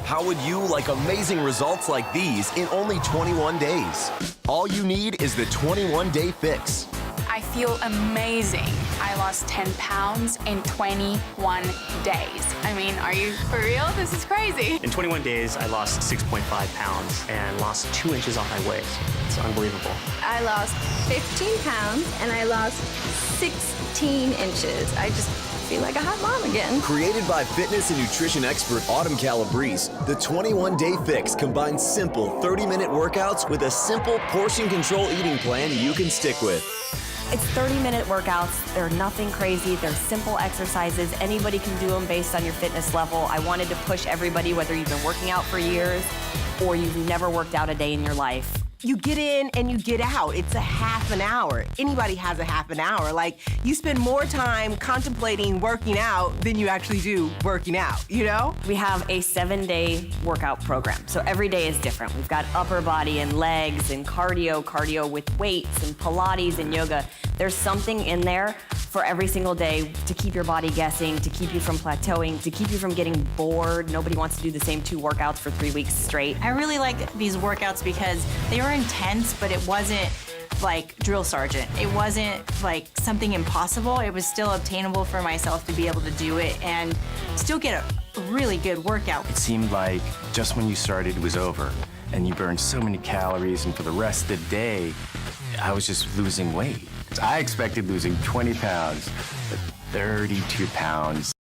How would you like amazing results like these in only 21 days? All you need is the 21-day fix. I feel amazing. I lost 10 pounds in 21 days. I mean, are you for real? This is crazy. In 21 days, I lost 6.5 pounds and lost 2 inches off my waist. It's unbelievable. I lost 15 pounds and I lost 16 inches. I just feel like a hot mom again. Created by fitness and nutrition expert Autumn Calabrese, the 21-day fix combines simple 30-minute workouts with a simple portion control eating plan you can stick with. It's 30-minute workouts. They're nothing crazy. They're simple exercises. Anybody can do them based on your fitness level. I wanted to push everybody, whether you've been working out for years or you've never worked out a day in your life. You get in and you get out. It's a half an hour. Anybody has a half an hour. Like, you spend more time contemplating working out than you actually do working out, you know? We have a 7-day workout program, so every day is different. We've got upper body and legs and cardio with weights and Pilates and yoga. There's something in there for every single day to keep your body guessing, to keep you from plateauing, to keep you from getting bored. Nobody wants to do the same 2 workouts for 3 weeks straight. I really like these workouts because they were intense, but it wasn't like drill sergeant. It wasn't like something impossible. It was still obtainable for myself to be able to do it and still get a really good workout. It seemed like just when you started, it was over, and you burned so many calories, and for the rest of the day, I was just losing weight. I expected losing 20 pounds, but 32 pounds.